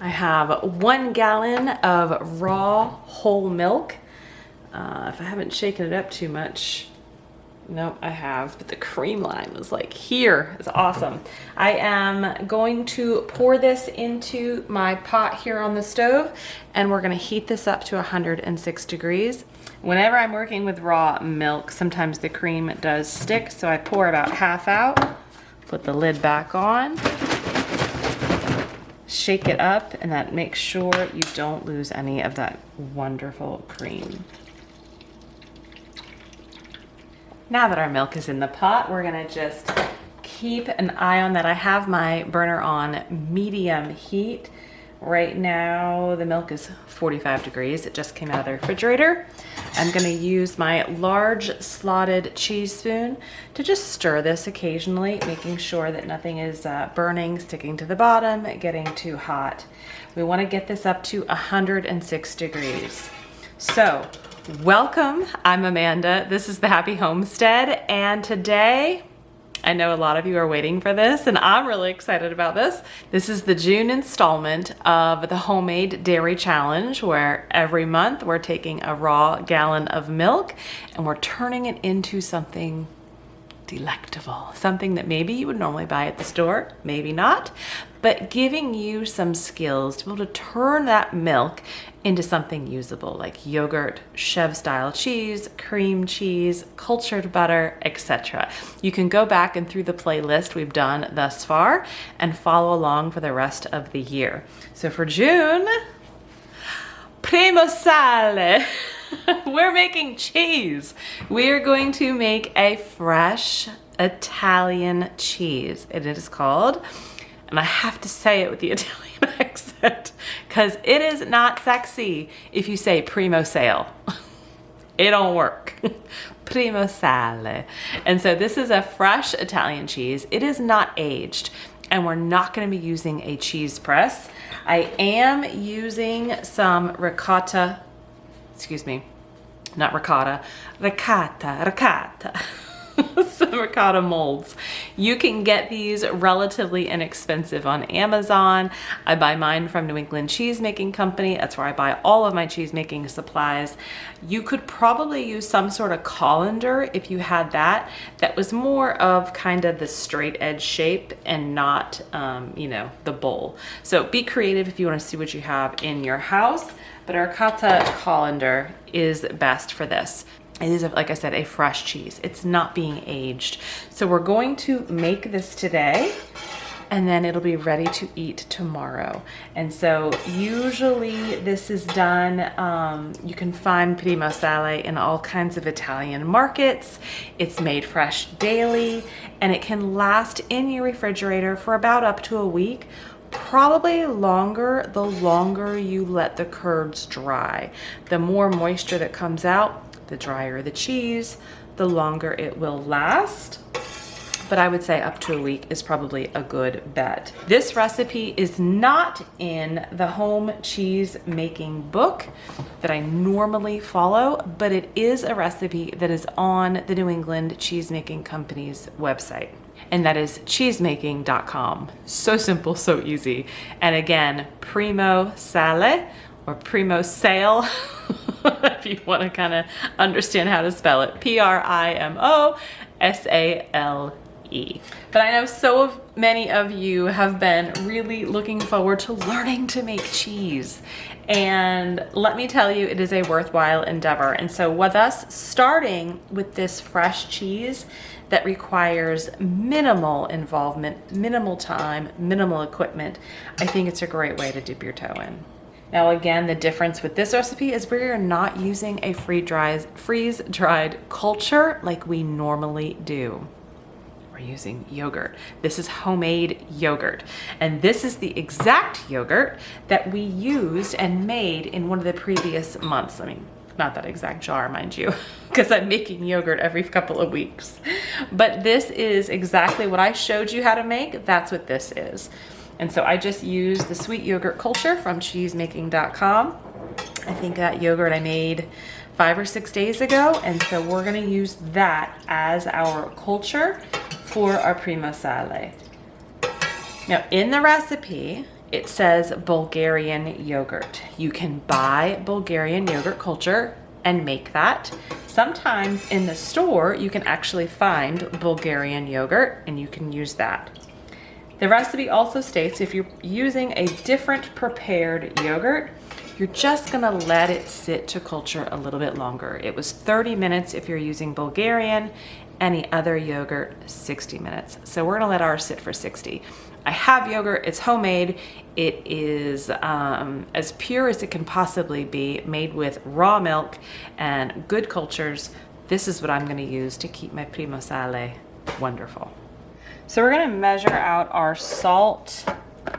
I have 1 gallon of raw whole milk. If I haven't shaken it up too much, nope, I have, but the cream line was like here. It's awesome. I am going to pour this into my pot here on the stove, and we're gonna heat this up to 106 degrees. Whenever I'm working with raw milk, sometimes the cream does stick, so I pour about half out, put the lid back on, shake it up, and that makes sure you don't lose any of that wonderful cream. Now that our milk is in the pot, we're gonna just keep an eye on that. I have my burner on medium heat. Right now, the milk is 45 degrees. It just came out of the refrigerator. I'm gonna use my large slotted cheese spoon to just stir this occasionally, making sure that nothing is burning, sticking to the bottom, getting too hot. We wanna get this up to 106 degrees. So, welcome, I'm Amanda. This is the Happy Homestead, and today, I know a lot of you are waiting for this, and I'm really excited about this. This is the June installment of the Homemade Dairy Challenge, where every month we're taking a raw gallon of milk and we're turning it into something delectable, something that maybe you would normally buy at the store, maybe not, but giving you some skills to be able to turn that milk into something usable, like yogurt, chef style cheese, cream cheese, cultured butter, etc. You can go back and through the playlist we've done thus far and follow along for the rest of the year. So for June, Primo Sale. We're making cheese. We're going to make a fresh Italian cheese. It is called, and I have to say it with the Italian accent, because it is not sexy if you say Primo Sale. It don't work. Primo Sale. And so this is a fresh Italian cheese. It is not aged, and we're not going to be using a cheese press. I am using some ricotta, excuse me, not ricotta, ricotta. Some ricotta molds. You can get these relatively inexpensive on Amazon. I buy mine from New England Cheese Making Company. That's where I buy all of my cheese making supplies. You could probably use some sort of colander if you had that. That was more of kind of the straight edge shape and not, you know, the bowl. So be creative if you want to see what you have in your house. But our ricotta colander is best for this. It is, like I said, a fresh cheese. It's not being aged. So we're going to make this today, and then it'll be ready to eat tomorrow. And so usually this is done, you can find Primo Sale in all kinds of Italian markets. It's made fresh daily, and it can last in your refrigerator for about up to a week. Probably longer, the longer you let the curds dry. The more moisture that comes out, the drier the cheese, the longer it will last. But I would say up to a week is probably a good bet. This recipe is not in the home cheese making book that I normally follow, but it is a recipe that is on the New England Cheese Making Company's website. And that is cheesemaking.com. So simple, so easy. And again, Primo Sale or Primo Sale, if you want to kind of understand how to spell it, Primo Sale. But I know so many of you have been really looking forward to learning to make cheese. And let me tell you, it is a worthwhile endeavor. And so with us starting with this fresh cheese that requires minimal involvement, minimal time, minimal equipment, I think it's a great way to dip your toe in. Now again, the difference with this recipe is we're not using a freeze-dried culture like we normally do. We're using yogurt. This is homemade yogurt. And this is the exact yogurt that we used and made in one of the previous months. I mean, not that exact jar, mind you, because I'm making yogurt every couple of weeks. But this is exactly what I showed you how to make. That's what this is. And so I just used the sweet yogurt culture from cheesemaking.com. I think that yogurt I made 5 or 6 days ago. And so we're gonna use that as our culture for our Primo Sale. Now in the recipe, it says Bulgarian yogurt. You can buy Bulgarian yogurt culture and make that. Sometimes in the store, you can actually find Bulgarian yogurt and you can use that. The recipe also states if you're using a different prepared yogurt, you're just gonna let it sit to culture a little bit longer. It was 30 minutes if you're using Bulgarian, any other yogurt, 60 minutes. So we're gonna let ours sit for 60. I have yogurt, it's homemade. It is as pure as it can possibly be, made with raw milk and good cultures. This is what I'm gonna use to keep my Primo Sale wonderful. So we're gonna measure out our salt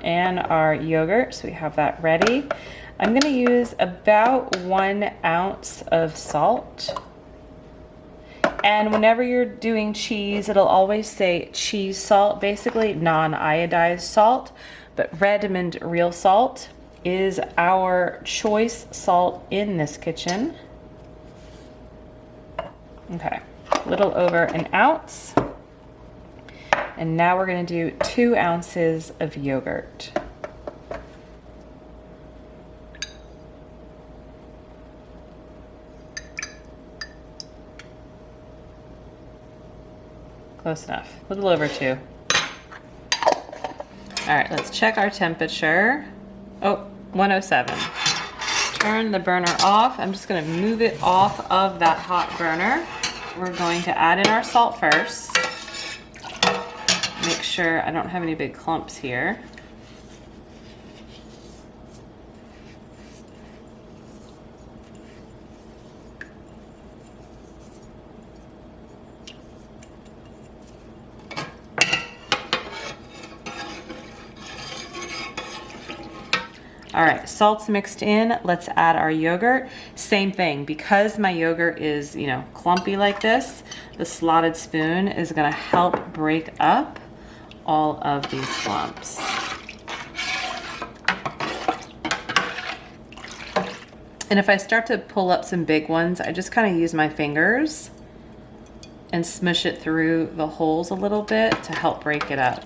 and our yogurt, so we have that ready. I'm gonna use about 1 ounce of salt. And whenever you're doing cheese, it'll always say cheese salt, basically non-iodized salt, but Redmond real salt is our choice salt in this kitchen. Okay, a little over 1 ounce. And now we're gonna do 2 ounces of yogurt. Close enough, a little over 2. All right, let's check our temperature. Oh, 107. Turn the burner off. I'm just gonna move it off of that hot burner. We're going to add in our salt first. Make sure I don't have any big clumps here. All right, salt's mixed in. Let's add our yogurt. Same thing, because my yogurt is, clumpy like this, the slotted spoon is gonna help break up all of these clumps. And if I start to pull up some big ones, I just kind of use my fingers and smush it through the holes a little bit to help break it up.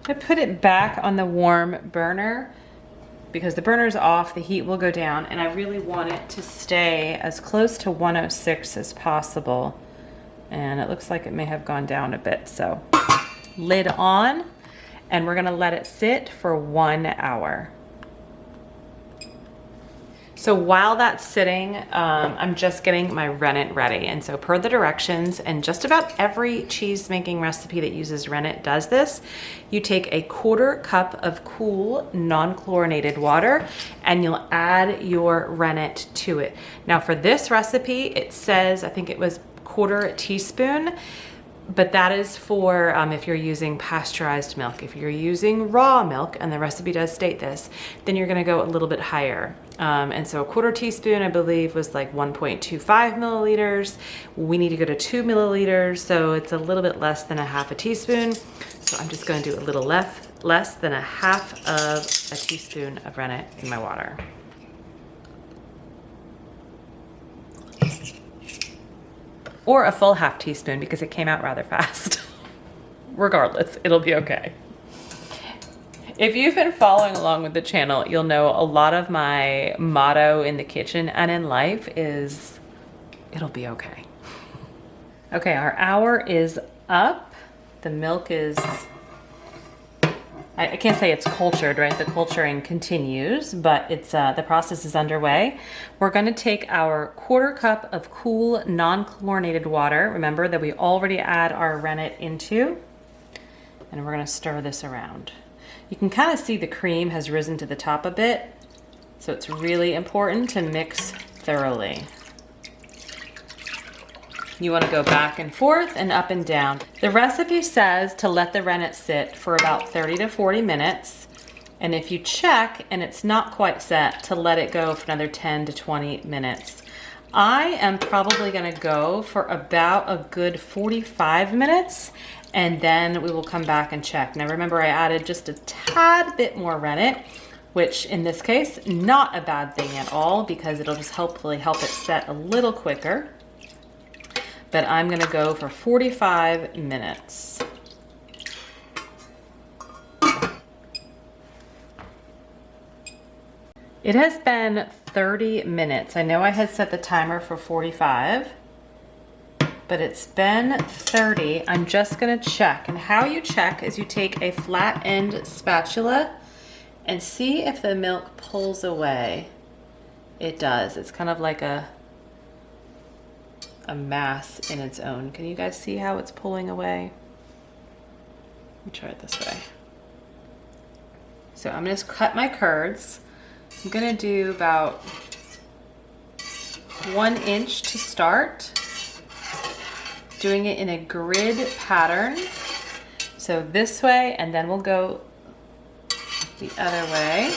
I put it back on the warm burner because the burner's off, the heat will go down, and I really want it to stay as close to 106 as possible. And it looks like it may have gone down a bit, so lid on, and we're gonna let it sit for 1 hour. So while that's sitting, I'm just getting my rennet ready. And so per the directions, and just about every cheese making recipe that uses rennet does this, you take a 1/4 cup of cool, non-chlorinated water, and you'll add your rennet to it. Now for this recipe, it says, I think it was 1/4 teaspoon, but that is for if you're using pasteurized milk. If you're using raw milk, and the recipe does state this, then you're gonna go a little bit higher. And so a 1/4 teaspoon, I believe, was like 1.25 milliliters. We need to go to 2 milliliters, so it's a little bit less than 1/2 teaspoon. So I'm just gonna do a little less than 1/2 teaspoon of rennet in my water. Or a full 1/2 teaspoon because it came out rather fast. Regardless, it'll be okay. If you've been following along with the channel, you'll know a lot of my motto in the kitchen and in life is, it'll be okay. Okay, our hour is up. The milk is, I can't say it's cultured, right? The culturing continues, but it's the process is underway. We're gonna take our 1/4 cup of cool, non-chlorinated water, remember that we already add our rennet into, and we're gonna stir this around. You can kind of see the cream has risen to the top a bit, so it's really important to mix thoroughly. You want to go back and forth and up and down. The recipe says to let the rennet sit for about 30 to 40 minutes. And if you check and it's not quite set, to let it go for another 10 to 20 minutes. I am probably gonna go for about a good 45 minutes, and then we will come back and check. Now remember, I added just a tad bit more rennet, which in this case, not a bad thing at all, because it'll just hopefully help it set a little quicker. But I'm gonna go for 45 minutes. It has been 30 minutes. I know I had set the timer for 45, but it's been 30. I'm just gonna check. And how you check is you take a flat end spatula and see if the milk pulls away. It does. It's kind of like a mass in its own. Can you guys see how it's pulling away? Let me try it this way. So I'm gonna cut my curds. I'm gonna do about 1 inch to start. Doing it in a grid pattern. So this way, and then we'll go the other way.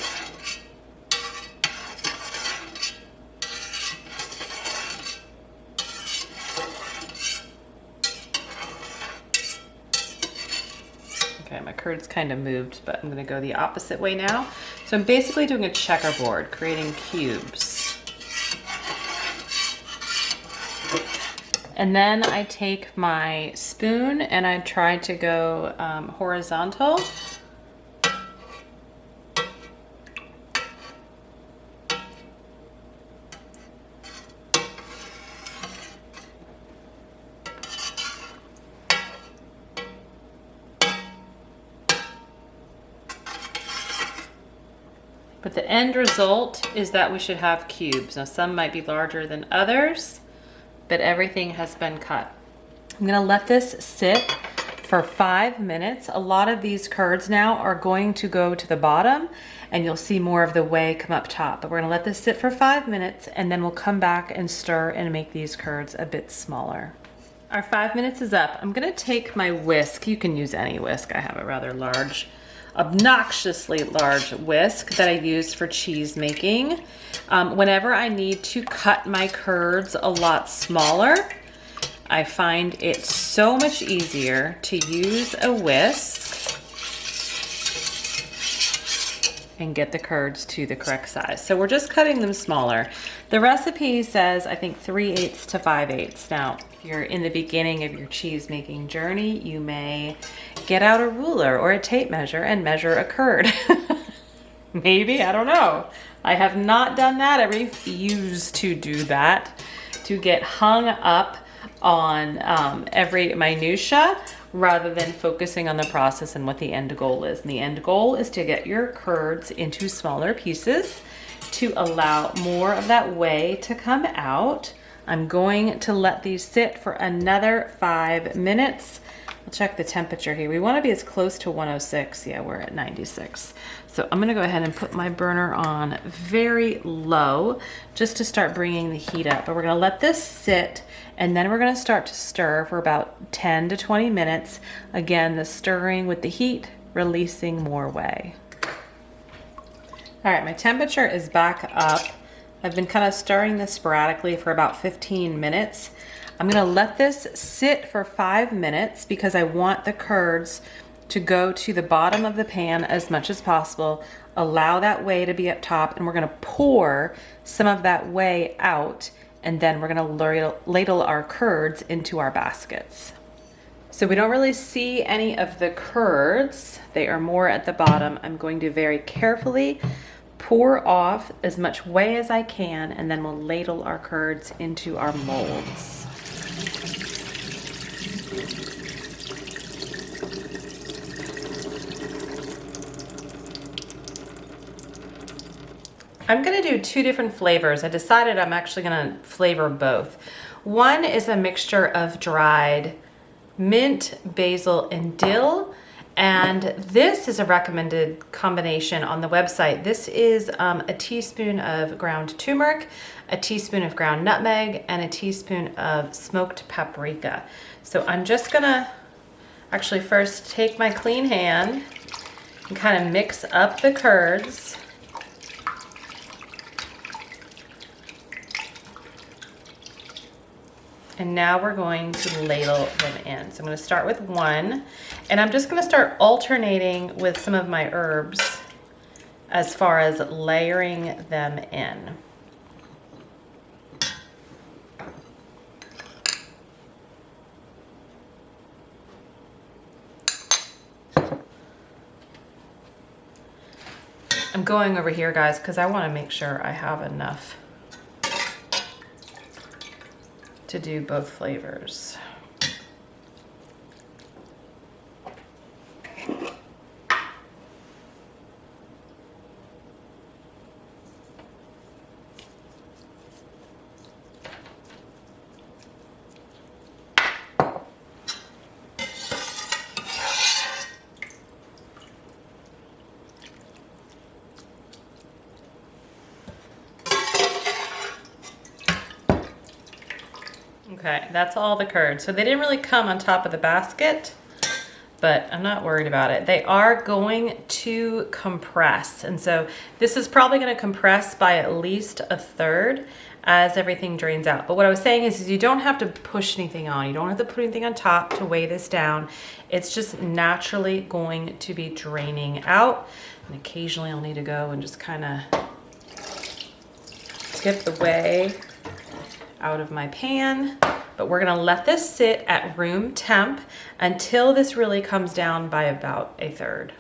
Okay, my curds kind of moved, but I'm gonna go the opposite way now. So I'm basically doing a checkerboard, creating cubes. And then I take my spoon and I try to go horizontal. But the end result is that we should have cubes. Now some might be larger than others, but everything has been cut. I'm gonna let this sit for 5 minutes. A lot of these curds now are going to go to the bottom and you'll see more of the whey come up top. But we're gonna let this sit for 5 minutes and then we'll come back and stir and make these curds a bit smaller. Our 5 minutes is up. I'm gonna take my whisk. You can use any whisk. I have a rather large, obnoxiously large whisk that I use for cheese making. Whenever I need to cut my curds a lot smaller, I find it so much easier to use a whisk and get the curds to the correct size. So we're just cutting them smaller. The recipe says, I think 3/8 to 5/8. Now, if you're in the beginning of your cheese making journey, you may get out a ruler or a tape measure and measure a curd. Maybe, I don't know. I have not done that. I refuse to do that, to get hung up on every minutia rather than focusing on the process and what the end goal is. And the end goal is to get your curds into smaller pieces to allow more of that whey to come out. I'm going to let these sit for another 5 minutes. I'll check the temperature here. We want to be as close to 106. Yeah, we're at 96. So I'm going to go ahead and put my burner on very low just to start bringing the heat up. But we're going to let this sit and then we're going to start to stir for about 10 to 20 minutes. Again, the stirring with the heat, releasing more whey. All right, my temperature is back up. I've been kind of stirring this sporadically for about 15 minutes. I'm gonna let this sit for 5 minutes because I want the curds to go to the bottom of the pan as much as possible. Allow that whey to be up top, and we're gonna pour some of that whey out, and then we're gonna ladle our curds into our baskets. So we don't really see any of the curds. They are more at the bottom. I'm going to very carefully pour off as much whey as I can, and then we'll ladle our curds into our molds. I'm gonna do 2 different flavors. I decided I'm actually gonna flavor both. One is a mixture of dried mint, basil, and dill. And this is a recommended combination on the website. This is a teaspoon of ground turmeric, a teaspoon of ground nutmeg, and a teaspoon of smoked paprika. So I'm just gonna actually first take my clean hand and kind of mix up the curds. And now we're going to ladle them in. So I'm gonna start with one, and I'm just gonna start alternating with some of my herbs as far as layering them in. I'm going over here, guys, because I want to make sure I have enough to do both flavors. Okay, that's all the curd. So they didn't really come on top of the basket, but I'm not worried about it. They are going to compress. And so this is probably gonna compress by at least a third as everything drains out. But what I was saying is you don't have to push anything on. You don't have to put anything on top to weigh this down. It's just naturally going to be draining out. And occasionally I'll need to go and just kind of tip the whey out of my pan, but we're gonna let this sit at room temp until this really comes down by about a third.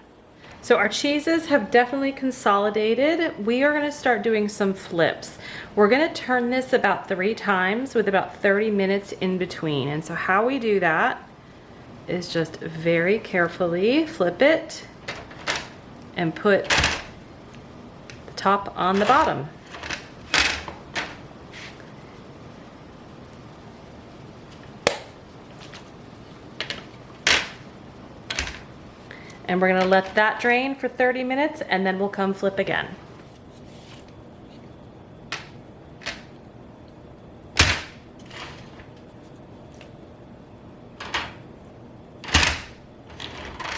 So our cheeses have definitely consolidated. We are gonna start doing some flips. We're gonna turn this about 3 times with about 30 minutes in between. And so how we do that is just very carefully flip it and put the top on the bottom. And we're gonna let that drain for 30 minutes and then we'll come flip again.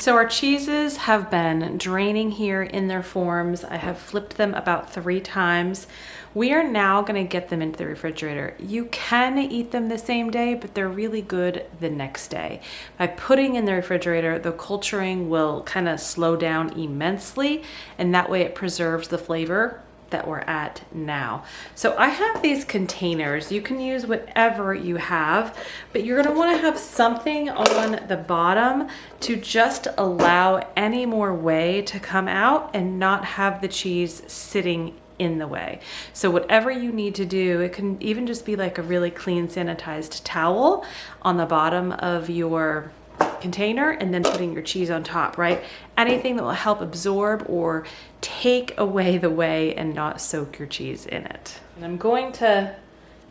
So our cheeses have been draining here in their forms. I have flipped them about 3 times. We are now gonna get them into the refrigerator. You can eat them the same day, but they're really good the next day. By putting in the refrigerator, the culturing will kind of slow down immensely, and that way it preserves the flavor that we're at now. So I have these containers. You can use whatever you have, but you're gonna wanna have something on the bottom to just allow any more whey to come out and not have the cheese sitting in the way. So whatever you need to do, it can even just be like a really clean sanitized towel on the bottom of your container and then putting your cheese on top, right? Anything that will help absorb or take away the whey and not soak your cheese in it. And I'm going to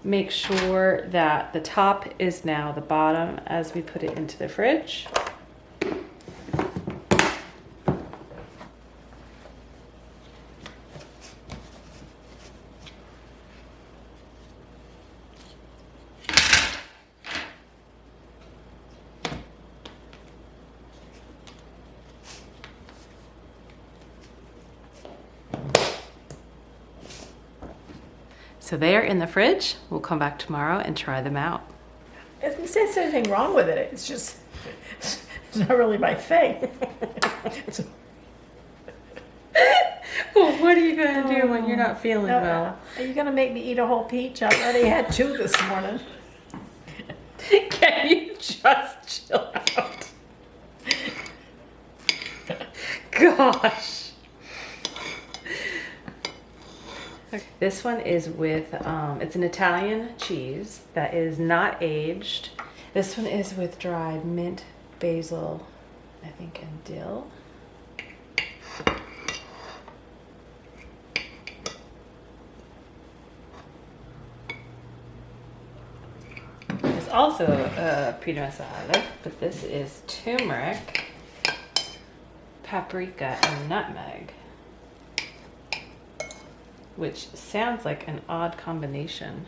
make sure that the top is now the bottom as we put it into the fridge. So they are in the fridge. We'll come back tomorrow and try them out. There's anything wrong with it. It's just, it's not really my thing. Well, what are you gonna do when you're not feeling well? Are you gonna make me eat a whole peach? I already had 2 this morning. Can you just chill out? Gosh. Okay. This one is with, it's an Italian cheese that is not aged. This one is with dried mint, basil, I think, and dill. There's also a Primo Sale, but this is turmeric, paprika, and nutmeg, which sounds like an odd combination,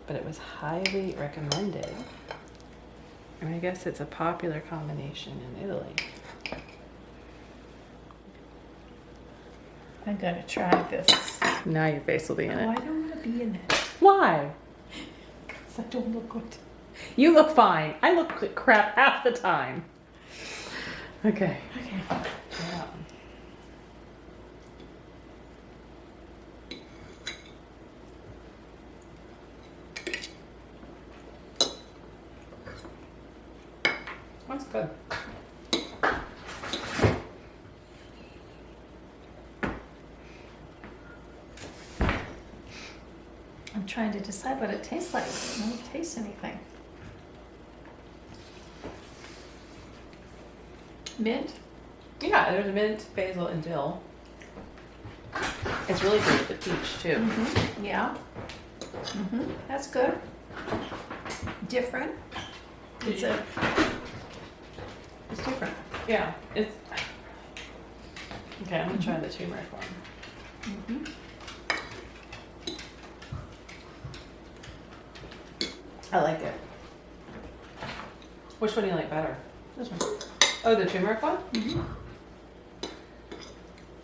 but it was highly recommended. And I guess it's a popular combination in Italy. I'm gonna try this. Now your face will be in Oh, I it. don't wanna be in it. Why? Because I don't look good. You look fine. I look like crap half the time. Okay. Okay. Yeah. That's good. trying to decide what it tastes like. I don't taste anything. Mint? Yeah, there's mint, basil, and dill. It's really good with the peach too. Mm-hmm. Yeah. That's good. Different. It's different. Yeah, it's okay. I'm gonna try the turmeric one. I like it. Which one do you like better? This one. Oh, the turmeric one?